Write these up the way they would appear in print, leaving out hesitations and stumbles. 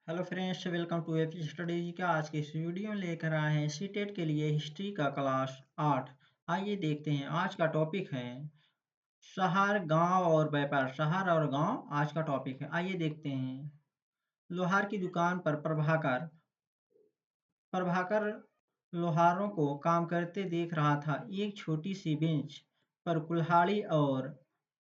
Hello friends, welcome to AP studies का। आज के इस वीडियो में लेकर आए हैं सीटेट के लिए हिस्ट्री का क्लास 8। आइए देखते हैं। आज का टॉपिक है शहर, गांव और व्यापार। शहर और गांव आज का टॉपिक है। आइए देखते हैं। लोहार की दुकान पर प्रभाकर प्रभाकर लोहारों को काम करते देख रहा था। एक छोटी सी बेंच पर कुल्हाड़ी और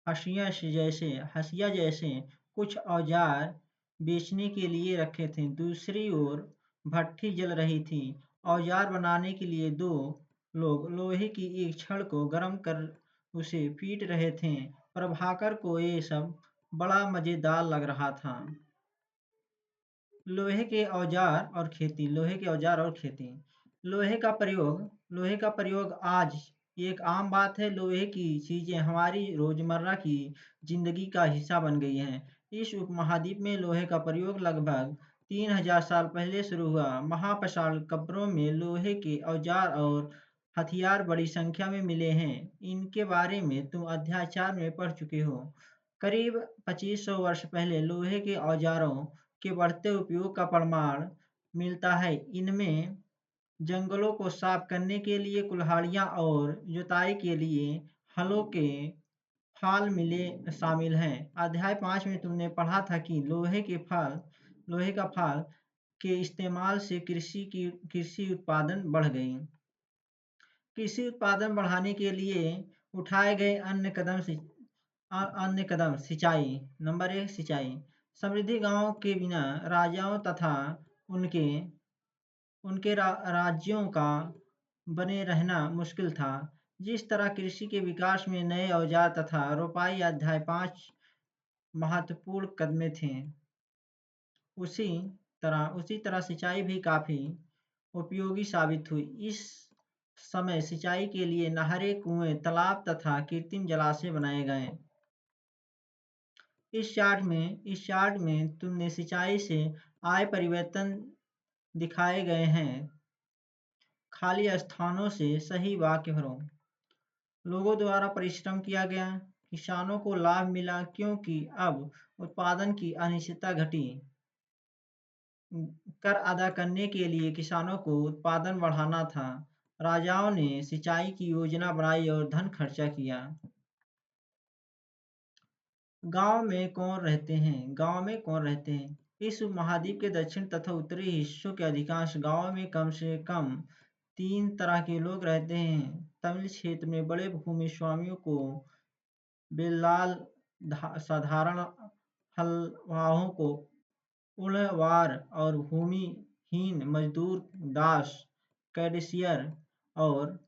हसिया जैसे कुछ औजार बेचने के लिए रखे थे। दूसरी ओर भट्ठी जल रही थी। औजार बनाने के लिए दो लोग लोहे की एक छड़ को गर्म कर उसे पीट रहे थे। प्रभाकर को ये सब बड़ा मजेदार लग रहा था। लोहे के औजार और खेती। लोहे का प्रयोग आज एक आम बात है। लोहे की चीजें हमारी रोजमर्रा की जिंदगी का हिस्सा बन गई हैं। इस उपमहाद्वीप में लोहे का प्रयोग लगभग 3000 साल पहले शुरू हुआ। महापाषाण कब्रों में लोहे के औजार और हथियार बड़ी संख्या में मिले हैं। इनके बारे में तुम अध्याय 4 में पढ़ चुके हो। करीब 2500 वर्ष पहले लोहे के औजारों के बढ़ते उपयोग का प्रमाण मिलता है। इनमें जंगलों को साफ करने के लिए कुल्हाड़ियाँ और जुताई के लिए हलों के फाल मिले शामिल हैं। अध्याय 5 में तुमने पढ़ा था कि लोहे का फाल के इस्तेमाल से कृषि उत्पादन बढ़ गई। कृषि उत्पादन बढ़ाने के लिए उठाए गए अन्य कदम सिंचाई। नंबर 1, सिंचाई। समृद्धि गांवों के बिना राजाओं तथा उनके उनके राज्यों का बने रहना मुश्किल था। जिस तरह कृषि के विकास में नए औजार तथा रोपाई अध्याय 5 महत्वपूर्ण कदम थे, उसी उसी तरह सिंचाई भी काफी उपयोगी साबित हुई। इस समय सिंचाई के लिए नहरें, कुएं, तालाब तथा कृत्रिम जलाशय बनाए गए। इस चार्ट में तुमने सिंचाई से आए परिवर्तन दिखाए गए हैं। खाली स्थानों से सही वाक्य भरो। लोगों द्वारा परिश्रम किया गया। किसानों को लाभ मिला क्योंकि अब उत्पादन की अनिश्चितता घटी। कर अदा करने के लिए किसानों को उत्पादन बढ़ाना था। राजाओं ने सिंचाई की योजना बनाई और धन खर्चा किया। गांव में कौन रहते हैं? इस उपमहाद्वीप के दक्षिण तथा उत्तरी हिस्सों के अधिकांश गांवों में कम से कम 3 तरह के लोग रहते हैं। तमिल क्षेत्र में बड़े भूमि स्वामियों को बेल्लाल, साधारण हलवाहों को उड़वार और भूमिहीन मजदूर दास, कैशियर और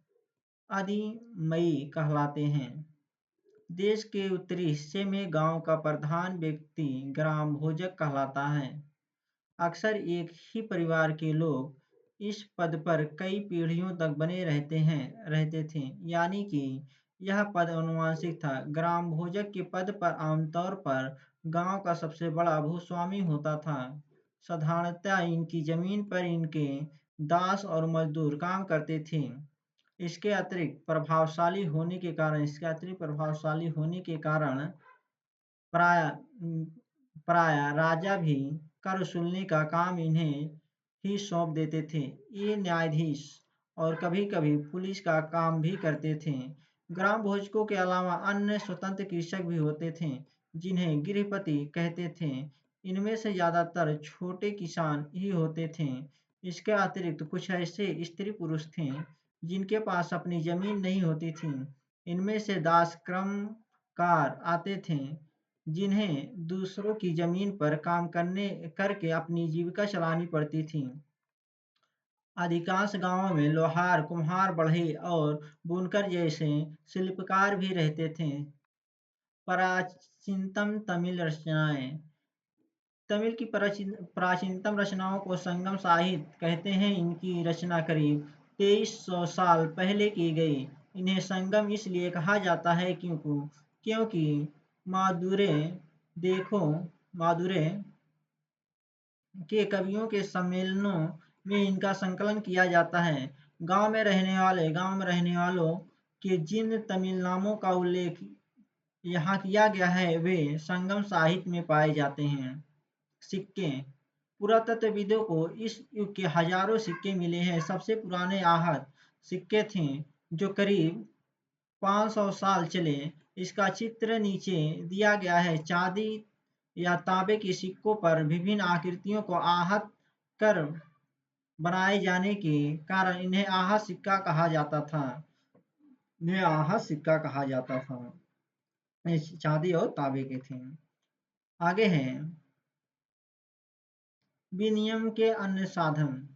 आदिमयी कहलाते हैं। देश के उत्तरी हिस्से में गांव का प्रधान व्यक्ति ग्राम भोजक कहलाता है। अक्सर एक ही परिवार के लोग इस पद पर कई पीढ़ियों तक बने रहते थे, यानी कि यह पद आनुवंशिक था। ग्राम भोजक के पद पर आमतौर पर गांव का सबसे बड़ा भूस्वामी होता था। साधारणतः इनकी जमीन पर इनके दास और मजदूर काम करते थे। इसके अतिरिक्त प्रभावशाली होने के कारण प्राय प्राय राजा भी कर वसूलने का काम इन्हें ही सौंप देते थे। ये न्यायाधीश और कभी-कभी पुलिस का काम भी करते थे। ग्राम भोजकों के अलावा अन्य स्वतंत्र कृषक भी होते थे, जिन्हें गृहपति कहते थे। इनमें से ज्यादातर छोटे किसान ही होते थे। इसके अतिरिक्त कुछ ऐसे स्त्री पुरुष थे जिनके पास अपनी जमीन नहीं होती थी। इनमें से दास क्रमकार आते थे, जिन्हें दूसरों की जमीन पर काम करके अपनी जीविका चलानी पड़ती थी। अधिकांश गांवों में लोहार, कुम्हार, बढ़ई और बुनकर जैसे शिल्पकार भी रहते थे। प्राचीनतम तमिल रचनाएं। तमिल की प्राचीनतम रचनाओं को संगम साहित्य कहते हैं। इनकी रचना करीब 2300 साल पहले की गई। इन्हें संगम इसलिए कहा जाता है क्योंकि मादुरे देखो मादुरे के कवियों के सम्मेलनों में इनका संकलन किया जाता है। गांव में रहने वालों के जिन तमिल नामों का उल्लेख यहाँ किया गया है वे संगम साहित्य में पाए जाते हैं। सिक्के। पुरातत्वविदों को इस युग के हजारों सिक्के मिले हैं। सबसे पुराने आहत सिक्के थे जो करीब 500 साल चले। इसका चित्र नीचे दिया गया है। चांदी या तांबे के सिक्कों पर विभिन्न आकृतियों को आहत कर बनाए जाने के कारण इन्हें आहत सिक्का कहा जाता था। इन्हें आहत सिक्का कहा जाता था। चांदी और तांबे के थे। आगे हैं विनिमय के अन्य साधन।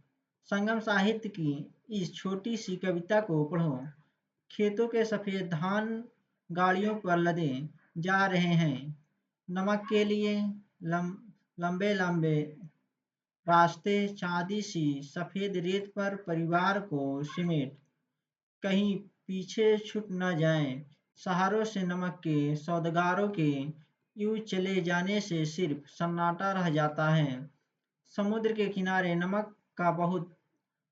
संगम साहित्य की इस छोटी सी कविता को पढ़ो। खेतों के सफेद धान गाड़ियों पर लदे जा रहे हैं। नमक के लिए लंबे लंबे रास्ते, चांदी सी सफेद रेत पर परिवार को सिमेट कहीं पीछे छूट न जाएं। शहरों से नमक के सौदागरों के यूं चले जाने से सिर्फ सन्नाटा रह जाता है। समुद्र के किनारे नमक का बहुत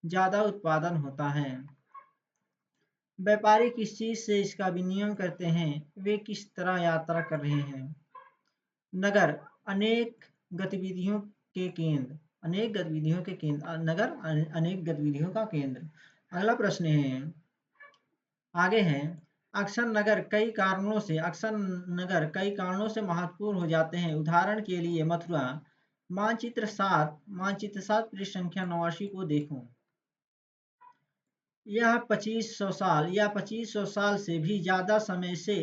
ज्यादा उत्पादन होता है। व्यापारी किस चीज से इसका विनिमय करते हैं, वे किस तरह यात्रा कर रहे हैं। नगर अनेक गतिविधियों के केंद्र। अनेक गतिविधियों के केंद्र। नगर अनेक गतिविधियों का केंद्र। अगला प्रश्न है, आगे है, अक्सर नगर कई कारणों से महत्वपूर्ण हो जाते हैं। उदाहरण के लिए मथुरा। मानचित्र 7 पृष्ठ संख्या 89 को देखो। यह 2500 साल से भी ज्यादा समय से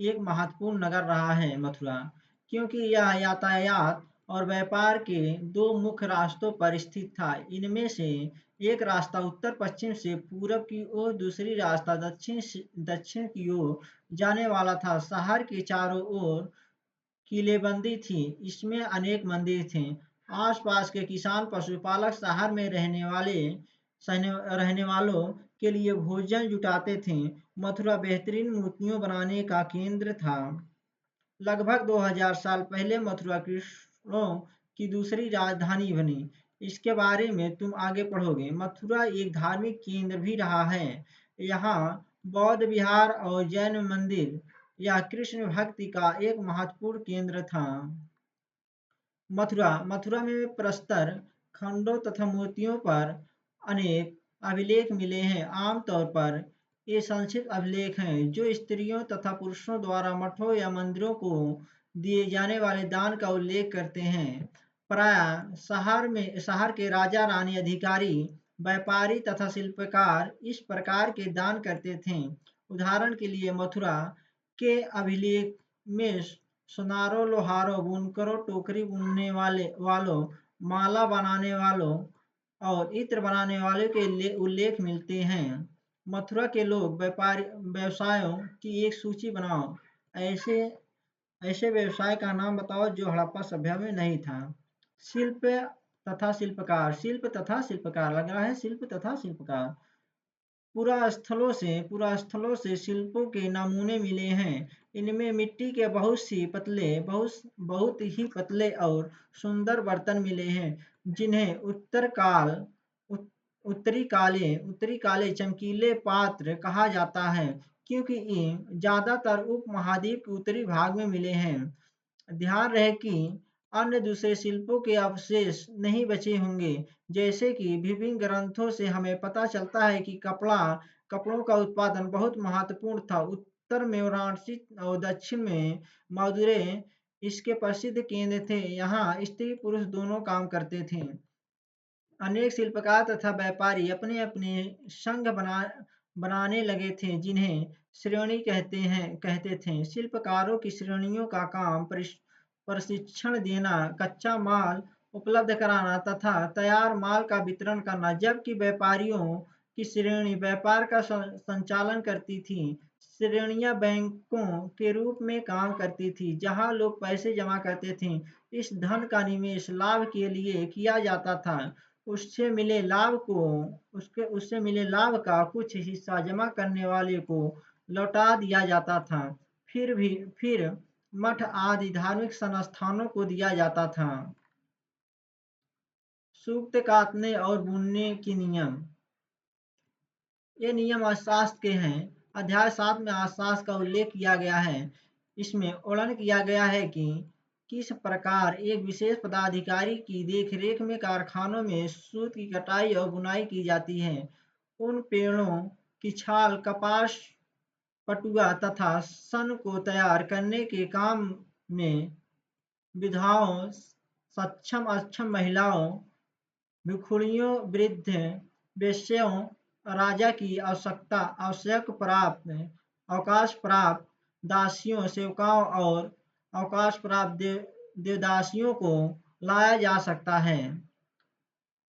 एक महत्वपूर्ण नगर रहा है मथुरा, क्योंकि यह यातायात और व्यापार के दो मुख्य रास्तों पर स्थित था। इनमें से एक रास्ता उत्तर पश्चिम से पूरब की ओर, दूसरी रास्ता दक्षिण की ओर जाने वाला था। शहर के चारों ओर किलेबंदी थी। इसमें अनेक मंदिर थे। आसपास के किसान पशुपालक शहर में रहने वालों के लिए भोजन जुटाते थे। मथुरा बेहतरीन मूर्तियों बनाने का केंद्र था। लगभग 2000 साल पहले मथुरा कृष्णों की दूसरी राजधानी बनी। इसके बारे में तुम आगे पढ़ोगे। मथुरा एक धार्मिक केंद्र भी रहा है। यहाँ बौद्ध विहार और जैन मंदिर यह कृष्ण भक्ति का एक महत्वपूर्ण केंद्र था। मथुरा में प्रस्तर खंडों तथा मूर्तियों पर अनेक अभिलेख मिले हैं। आमतौर पर ये संक्षिप्त अभिलेख हैं जो स्त्रियों तथा पुरुषों द्वारा मठों या मंदिरों को दिए जाने वाले दान का उल्लेख करते हैं। प्रायः शहर के राजा रानी, अधिकारी, व्यापारी तथा शिल्पकार इस प्रकार के दान करते थे। उदाहरण के लिए मथुरा के अभिलेख में सुनारों, लोहारों, बुनकरों, टोकरी बुनने वालों, माला बनाने वालों और इत्र बनाने वालों के उल्लेख मिलते हैं। मथुरा के लोग व्यवसायों की एक सूची बनाओ। ऐसे ऐसे व्यवसाय का नाम बताओ जो हड़प्पा सभ्यता में नहीं था। शिल्प तथा शिल्पकार। लग रहा है शिल्प तथा शिल्पकार। पुरास्थलों से शिल्पों के नमूने मिले हैं। इनमें मिट्टी के बहुत ही पतले और सुंदर बर्तन मिले हैं, जिन्हें उत्तरी काले चमकीले पात्र कहा जाता है, क्योंकि ये ज्यादातर उपमहाद्वीप के उत्तरी भाग में मिले हैं। ध्यान रहे कि अन्य दूसरे शिल्पों के अवशेष नहीं बचे होंगे। जैसे कि विभिन्न ग्रंथों से हमें पता चलता है कि कपड़ों का उत्पादन बहुत महत्वपूर्ण था। उत्तर में वाराणसी और दक्षिण में मदुरै इसके प्रसिद्ध केंद्र थे। यहाँ स्त्री पुरुष दोनों काम करते थे। अनेक शिल्पकार तथा व्यापारी अपने अपने संघ बनाने लगे थे, जिन्हें श्रेणी कहते थे। शिल्पकारों की श्रेणियों का काम प्रशिक्षण देना, कच्चा माल उपलब्ध कराना तथा तैयार माल का वितरण करना, जबकि व्यापारियों की श्रेणी व्यापार का संचालन करती थी। श्रेणियां बैंकों के रूप में काम करती थी, जहां लोग पैसे जमा करते थे। इस धन का निवेश लाभ के लिए किया जाता था। उससे मिले लाभ का कुछ हिस्सा जमा करने वाले को लौटा दिया जाता था। फिर मठ आदि धार्मिक संस्थानों को दिया जाता था। सूक्त काटने और बुनने के नियम। ये नियम अर्थशास्त्र के हैं। अध्याय 7 में अर्थशास्त्र का उल्लेख किया गया है। इसमें वर्णन किया गया है कि किस प्रकार एक विशेष पदाधिकारी की देखरेख में कारखानों में सूत की कटाई और बुनाई की जाती है। उन पेड़ों की छाल, कपास, पटुआ तथा सन को तैयार करने के काम में विधवाओं, सक्षम अक्षम महिलाओं, भिखुड़ियों, वृद्ध, वेश्याओं, राजा की अवकाश प्राप्त दासियों, सेवकाओं और अवकाश प्राप्त देवदासियों को लाया जा सकता है।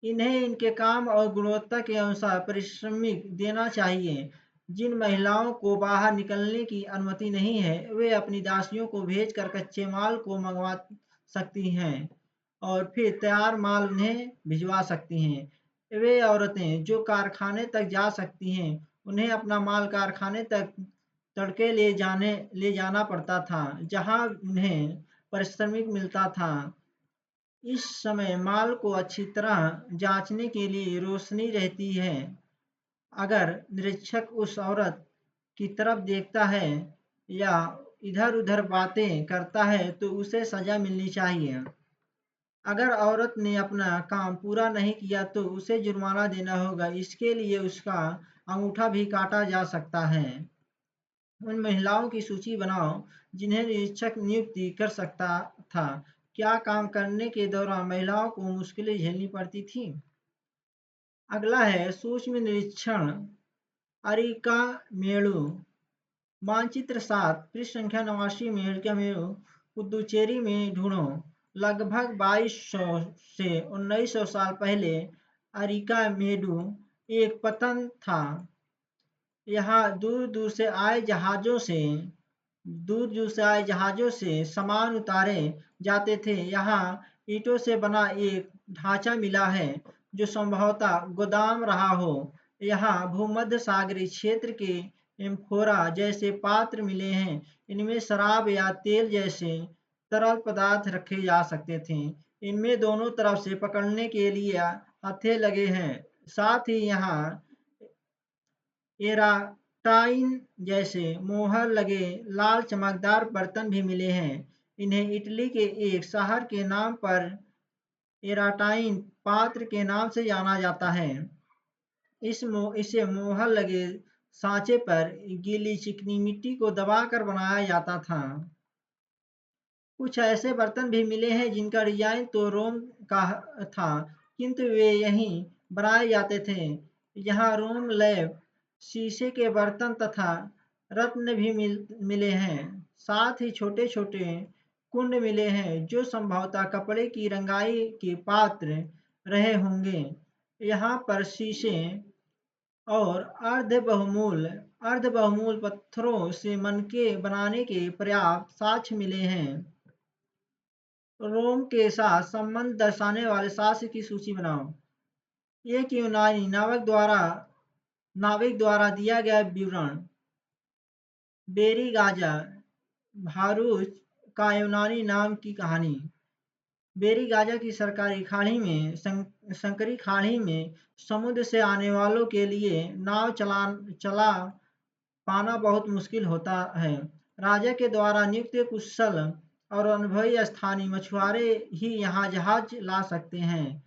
इन्हें इनके काम और गुणवत्ता के अनुसार पारिश्रमिक देना चाहिए। जिन महिलाओं को बाहर निकलने की अनुमति नहीं है, वे अपनी दासियों को भेजकर कच्चे माल को मंगवा सकती हैं और फिर तैयार माल उन्हें भिजवा सकती हैं। वे औरतें जो कारखाने तक जा सकती हैं, उन्हें अपना माल कारखाने तक तड़के ले जाना पड़ता था, जहां उन्हें पारिश्रमिक मिलता था। इस समय माल को अच्छी तरह जांचने के लिए रोशनी रहती है। अगर निरीक्षक उस औरत की तरफ देखता है या इधर-उधर बातें करता है तो उसे सजा मिलनी चाहिए। अगर औरत ने अपना काम पूरा नहीं किया तो उसे जुर्माना देना होगा। इसके लिए उसका अंगूठा भी काटा जा सकता है। उन महिलाओं की सूची बनाओ जिन्हें निरीक्षक नियुक्ति कर सकता था। क्या काम करने के दौरान महिलाओं को मुश्किलें झेलनी पड़ती थी? अगला है सूक्ष्म निरीक्षण। अरिका मेड़ु। मानचित्र 7, पृष्ठ संख्या 89 में अरिका मेड़ु पुदुचेरी में ढूंढो। लगभग 2200 से 1900 साल पहले अरिका मेड़ु एक पतन था। यहाँ दूर-दूर से आए जहाज़ों से सामान उतारे जाते थे। यहाँ ईंटों से बना एक ढांचा मिला है जो संभवतः गोदाम रहा हो। यहाँ भूमध्य सागरीय क्षेत्र के एम्फोरा जैसे पात्र मिले हैं। इनमें शराब या तेल जैसे तरल पदार्थ रखे जा सकते थे। इनमें दोनों तरफ से पकड़ने के लिए हत्थे लगे हैं। साथ ही यहाँ एराटाइन जैसे मोहर लगे लाल चमकदार बर्तन भी मिले हैं। इन्हें इटली के एक शहर के नाम पर एराटाइन पात्र के नाम से जाना जाता है। इसे मोहर लगे सांचे पर गीली चिकनी मिट्टी को दबाकर बनाया जाता था। कुछ ऐसे बर्तन भी मिले हैं जिनका डिजाइन तो रोम का था, किंतु वे यहीं बनाए जाते थे। यहाँ रोम लैब शीशे के बर्तन तथा रत्न भी मिले हैं। साथ ही छोटे-छोटे कुंड मिले हैं जो संभवतः कपड़े की रंगाई के पात्र रहे होंगे। यहाँ पर शीशे और अर्ध-बहुमूल पत्थरों से मनके बनाने के पर्याप्त साक्ष्य मिले हैं। रोम के साथ संबंध दर्शाने वाले साक्ष्य की सूची बनाओ। एक यूनानी नाविक द्वारा दिया गया विवरण। बेरी गाजा भारूच का यूनानी नाम की कहानी। बेरी गाजा की संकरी खाड़ी में समुद्र से आने वालों के लिए नाव चला पाना बहुत मुश्किल होता है। राजा के द्वारा नियुक्त कुशल और अनुभवी स्थानीय मछुआरे ही यहाँ जहाज ला सकते हैं।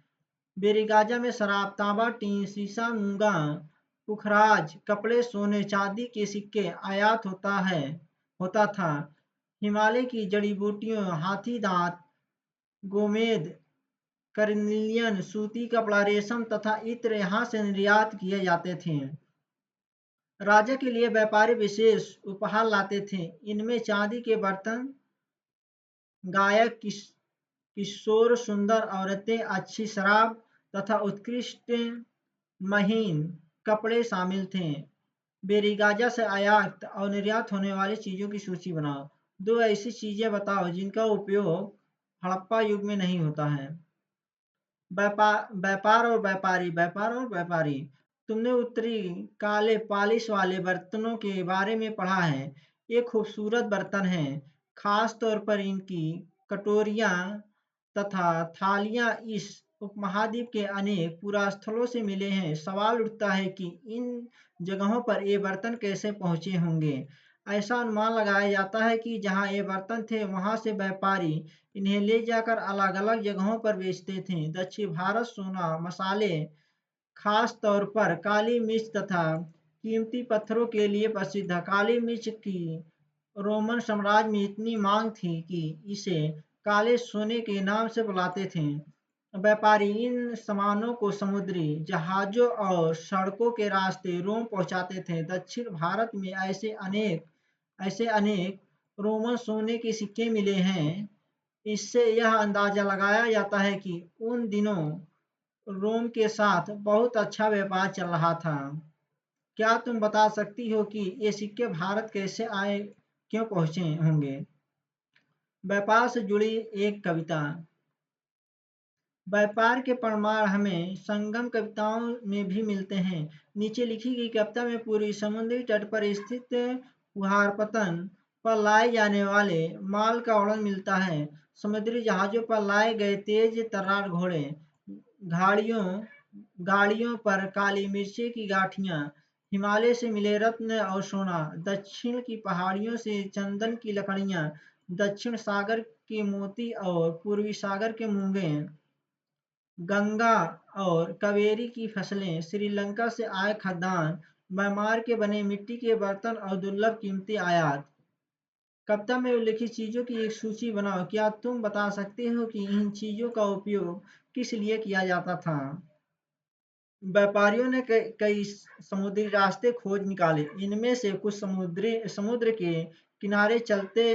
बेरीगाजा में शराब, तांबा, टीन, शीशा, मूंगा, पुखराज, कपड़े, सोने, चांदी के सिक्के आयात होता था। हिमालय की जड़ी बूटियों, हाथी दांत, गोमेद, कर्निलियन, सूती कपड़ा, रेशम तथा इत्र यहाँ से निर्यात किए जाते थे। राजा के लिए व्यापारी विशेष उपहार लाते थे। इनमें चांदी के बर्तन, गायक, किशोर, सुंदर औरतें, अच्छी शराब तथा उत्कृष्ट महीन कपड़े शामिल थे। बेरीगाजा से आयात और निर्यात होने वाली चीजों की सूची बनाओ। 2 ऐसी चीजें बताओ जिनका उपयोग हड़प्पा युग में नहीं होता है। व्यापार और व्यापारी। तुमने उत्तरी काले पॉलिश वाले बर्तनों के बारे में पढ़ा है। ये खूबसूरत बर्तन हैं। खास तौर पर इनकी कटोरियाँ तथा थालियाँ इस उपमहाद्वीप के अनेक पुरास्थलों से मिले हैं। सवाल उठता है कि इन जगहों पर ये बर्तन कैसे पहुँचे होंगे। ऐसा अनुमान लगाया जाता है कि जहाँ ये बर्तन थे वहाँ से व्यापारी इन्हें ले जाकर अलग अलग जगहों पर बेचते थे। दक्षिण भारत सोना, मसाले, खास तौर पर काली मिर्च तथा कीमती पत्थरों के लिए प्रसिद्ध है। काली मिर्च की रोमन साम्राज्य में इतनी मांग थी कि इसे काले सोने के नाम से बुलाते थे। व्यापारी इन सामानों को समुद्री जहाजों और सड़कों के रास्ते रोम पहुंचाते थे। दक्षिण भारत में ऐसे अनेक रोमन सोने के सिक्के मिले हैं। इससे यह अंदाजा लगाया जाता है कि उन दिनों रोम के साथ बहुत अच्छा व्यापार चल रहा था। क्या तुम बता सकती हो कि ये सिक्के भारत कैसे आए, क्यों पहुंचे होंगे? व्यापार से जुड़ी एक कविता। व्यापार के प्रमाण हमें संगम कविताओं में भी मिलते हैं। नीचे लिखी गई कविता में पूर्वी समुद्री तट पर स्थित कुहारपत्तन पर लाए जाने वाले माल का वर्णन मिलता है। समुद्री जहाजों पर लाए गए तेज तर्रार घोड़े, गाड़ियों गाड़ियों पर काली मिर्ची की गाठियाँ, हिमालय से मिले रत्न और सोना, दक्षिण की पहाड़ियों से चंदन की लकड़ियाँ, दक्षिण सागर के मोती और पूर्वी सागर के मूंगे, गंगा और कावेरी की फसलें, श्रीलंका से आए खाद्यान्न, म्यांमार के बने मिट्टी के बर्तन और दुर्लभ कीमती आयात। कविता में उल्लिखित चीजों की एक सूची बनाओ। क्या तुम बता सकते हो कि इन चीजों का उपयोग किस लिए किया जाता था? व्यापारियों ने कई समुद्री रास्ते खोज निकाले। इनमें से कुछ समुद्र के किनारे चलते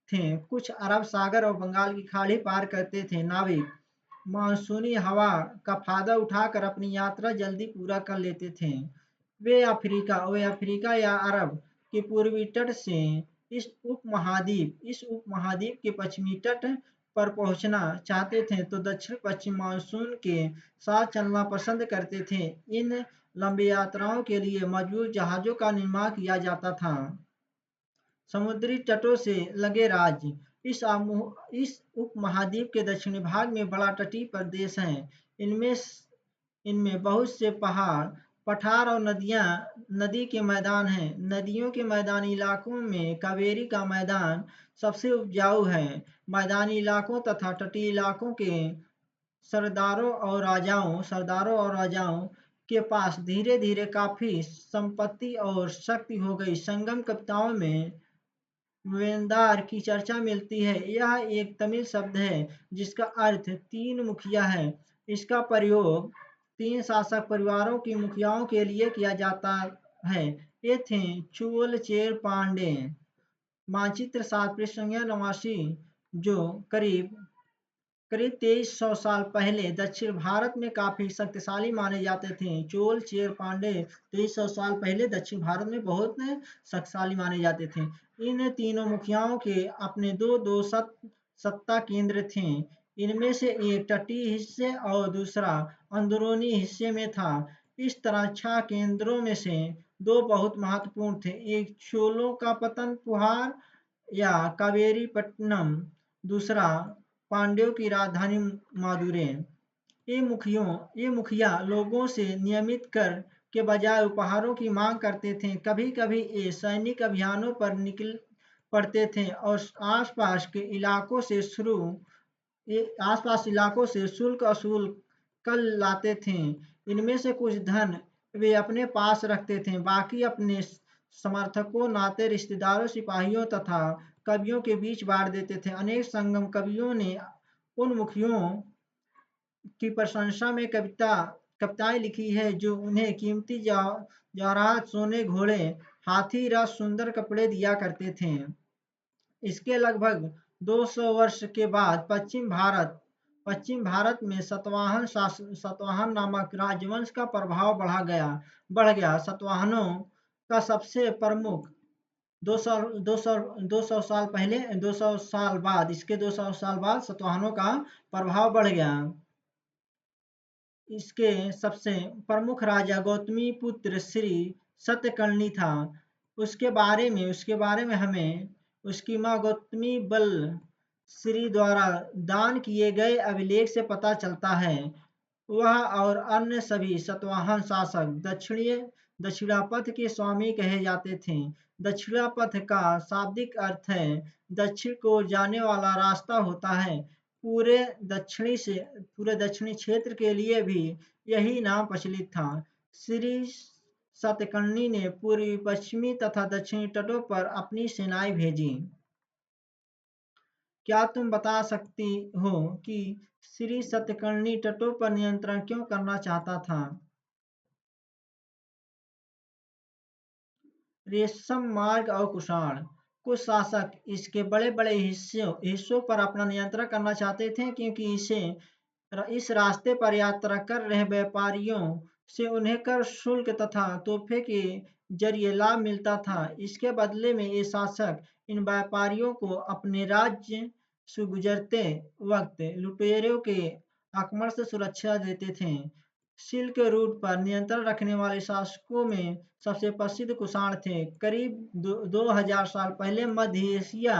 थे, कुछ अरब सागर और बंगाल की खाड़ी पार करते थे। नाविक मानसूनी हवा का फायदा उठाकर अपनी यात्रा जल्दी पूरा कर लेते थे। वे अफ्रीका या अरब के पूर्वी तट से इस उपमहाद्वीप के पश्चिमी तट पर पहुंचना चाहते थे तो दक्षिण पश्चिम मानसून के साथ चलना पसंद करते थे। इन लंबी यात्राओं के लिए मजबूत जहाजों का निर्माण किया जाता था। समुद्री तटों से लगे राज्य। इस उपमहाद्वीप के दक्षिणी भाग में बड़ा तटीय प्रदेश है। इनमें इनमें बहुत से पहाड़, पठार और नदी के मैदान हैं। नदियों के मैदानी इलाकों में कावेरी का मैदान सबसे उपजाऊ है। मैदानी इलाकों तथा तटीय इलाकों के सरदारों और राजाओं के पास धीरे धीरे काफी संपत्ति और शक्ति हो गई। संगम कविताओं में वेंदार की चर्चा मिलती है। यह एक तमिल शब्द है जिसका अर्थ तीन मुखिया है। इसका प्रयोग तीन शासक परिवारों की मुखियाओं के लिए किया जाता है। ये थे चोल चेर पांडे। मानचित्र 7 पृष्ठ नवासी, जो करीब करीब 2300 साल पहले दक्षिण भारत में काफी शक्तिशाली माने जाते थे। चोल चेर पांडे 2300 साल पहले दक्षिण भारत में बहुत शक्तिशाली माने जाते थे। इन तीनों मुखियाओं के अपने दो दो सत्ता केंद्र थे। इनमें से एक तटीय हिस्से और दूसरा अंदरूनी हिस्से में था। इस तरह 6 केंद्रों में से दो बहुत महत्वपूर्ण थे। एक चोलों का पतन पुहार या कावेरीपट्टनम, दूसरा पांड्यों की राजधानी मादुरै। ये मुखिया लोगों से नियमित कर के बजाय उपहारों की मांग करते थे। कभी कभी ये सैनिक अभियानों पर निकल पड़ते थे और आसपास इलाकों से शुल्क वसूल कर लाते थे। इनमें से कुछ धन वे अपने पास रखते थे, बाकी अपने समर्थकों, नाते रिश्तेदारों, सिपाहियों तथा कवियों के बीच बांट देते थे। अनेक संगम कवियों ने उन मुखियों की प्रशंसा में कविताएं लिखी है जो उन्हें कीमती जवाहरात, सोने, घोड़े, हाथी, रथ, सुंदर कपड़े दिया करते थे। इसके लगभग 200 वर्ष के बाद पश्चिम भारत में सातवाहन नामक राजवंश का प्रभाव बढ़ गया। सातवाहनों का सबसे प्रमुख 200 साल बाद सातवाहनों का प्रभाव बढ़ गया। इसके सबसे प्रमुख राजा गौतमीपुत्र श्री सत्यकर्णी था। उसके बारे में हमें उसकी माँ गौतमी बल श्री द्वारा दान किए गए अभिलेख से पता चलता है। वह और अन्य सभी सातवाहन शासक दक्षिणापथ के स्वामी कहे जाते थे। दक्षिणापथ का शाब्दिक अर्थ है दक्षिण को जाने वाला रास्ता होता है। पूरे पूरे दक्षिणी क्षेत्र के लिए भी यही नाम प्रचलित था। श्री सतकर्णी ने पूर्वी, पश्चिमी तथा दक्षिणी तटों पर अपनी सेनाएं भेजी। क्या तुम बता सकती हो कि श्री सतकर्णी तटों पर नियंत्रण क्यों करना चाहता था? रेशम मार्ग और कुषाण। कुछ शासक इसके बड़े बड़े हिस्सों पर अपना नियंत्रण करना चाहते थे, क्योंकि इस रास्ते पर यात्रा कर रहे व्यापारियों से उन्हें कर शुल्क तथा तोहफे के जरिए लाभ मिलता था। इसके बदले में ये शासक इन व्यापारियों को अपने राज्य से गुजरते वक्त लुटेरों के आक्रमण से सुरक्षा देते थे। सिल्क रूट पर नियंत्रण रखने वाले शासकों में सबसे प्रसिद्ध कुषाण थे। करीब 2000 साल पहले मध्य एशिया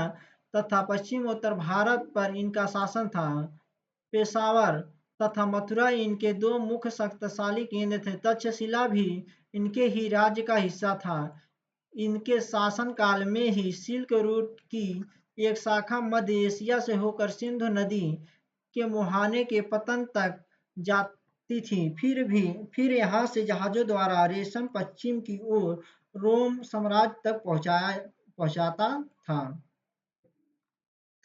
तथा पश्चिम उत्तर भारत पर इनका शासन था। पेशावर तथा मथुरा इनके दो मुख्य शक्तिशाली केंद्र थे। तक्षशिला भी इनके ही राज्य का हिस्सा था। इनके शासनकाल में ही सिल्क रूट की एक शाखा मध्य एशिया से होकर सिंधु नदी के मुहाने के पतन तक जाती थी। फिर यहाँ से जहाजों द्वारा रेशम पश्चिम की ओर रोम साम्राज्य तक पहुँचाता था।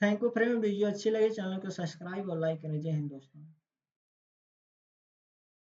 थैंक यू फ्रेंड, वीडियो अच्छी लगी चैनल को सब्सक्राइब और लाइक करें। जय हिंद दोस्तों।